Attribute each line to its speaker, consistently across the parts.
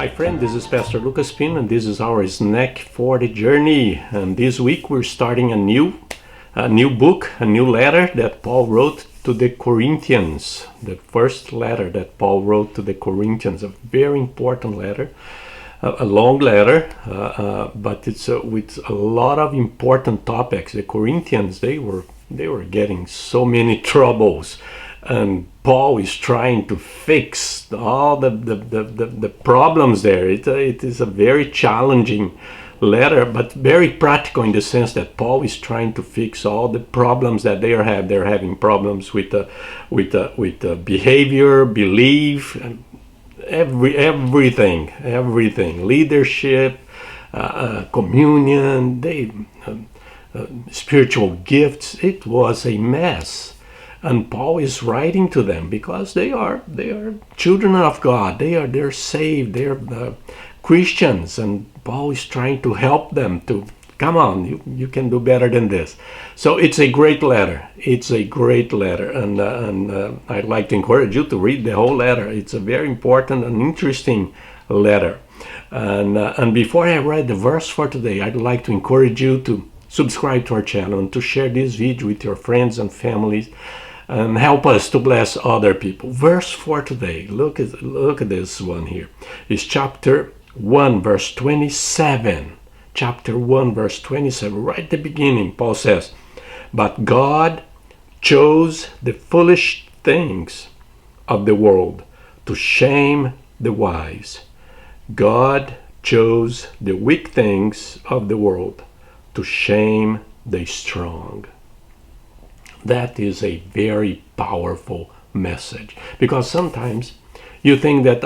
Speaker 1: Hi friend, this is Pastor Lucas Pin and this is our snack for the journey. And this week we're starting a new book, a new letter that Paul wrote to the Corinthians. The first letter that Paul wrote to the Corinthians, a very important letter, a long letter, but it's with a lot of important topics. The Corinthians, they were getting so many troubles. And Paul is trying to fix all the problems there. It is a very challenging letter, but very practical in the sense that Paul is trying to fix all the problems that they have. They're having problems with behavior, belief, and everything, leadership, communion, spiritual gifts. It was a mess. And Paul is writing to them because they are children of God. They're saved. They're Christians, and Paul is trying to help them to come on. You can do better than this. So it's a great letter. It's a great letter, and I'd like to encourage you to read the whole letter. It's a very important and interesting letter. And before I read the verse for today, I'd like to encourage you to subscribe to our channel and to share this video with your friends and families. And help us to bless other people. Verse for today, look at this one here. It's chapter 1, verse 27. Chapter 1, verse 27. Right at the beginning, Paul says, "But God chose the foolish things of the world to shame the wise. God chose the weak things of the world to shame the strong." That is a very powerful message, because sometimes you think that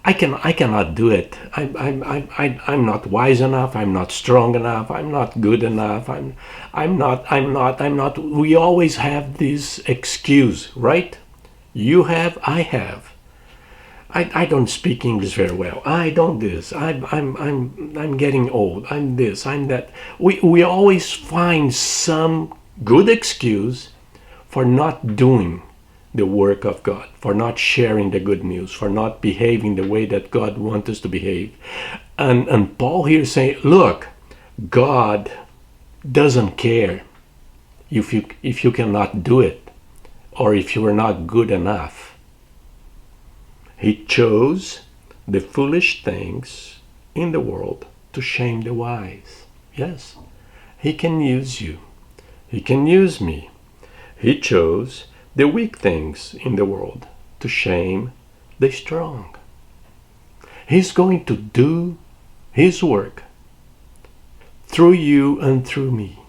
Speaker 1: I cannot do it. I'm not wise enough. I'm not strong enough. I'm not good enough. I'm not. We always have this excuse, right? You have. I have. I don't speak English very well. I don't this. I'm getting old. I'm this. I'm that. We always find some good excuse for not doing the work of God, for not sharing the good news, for not behaving the way that God wants us to behave. And Paul here is saying, look, God doesn't care if you cannot do it or if you are not good enough. He chose the foolish things in the world to shame the wise. Yes, he can use you. He can use me. He chose the weak things in the world to shame the strong. He's going to do his work through you and through me.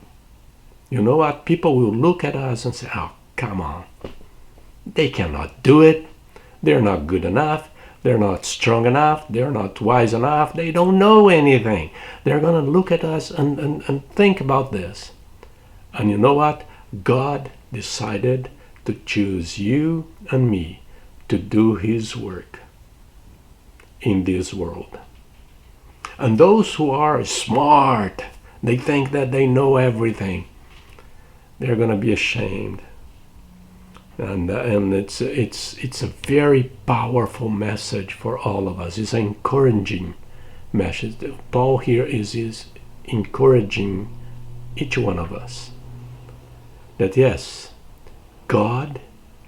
Speaker 1: You know what? People will look at us and say, oh, come on. They cannot do it. They're not good enough. They're not strong enough. They're not wise enough. They don't know anything. They're going to look at us and think about this. And you know what? God decided to choose you and me to do his work in this world. And those who are smart, they think that they know everything, they're going to be ashamed. And it's a very powerful message for all of us. It's an encouraging message. Paul here is encouraging each one of us that yes, God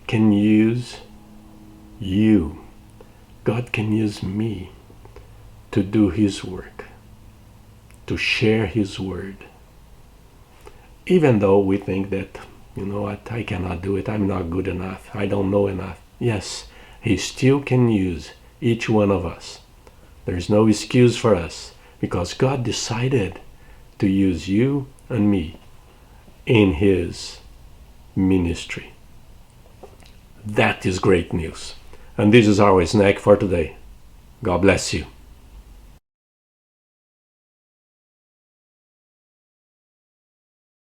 Speaker 1: can use you. God can use me to do his work, to share his word. Even though we think that, you know what, I cannot do it, I'm not good enough, I don't know enough. Yes, he still can use each one of us. There's no excuse for us, because God decided to use you and me in his ministry. That is great news. And this is our snack for today. God bless you.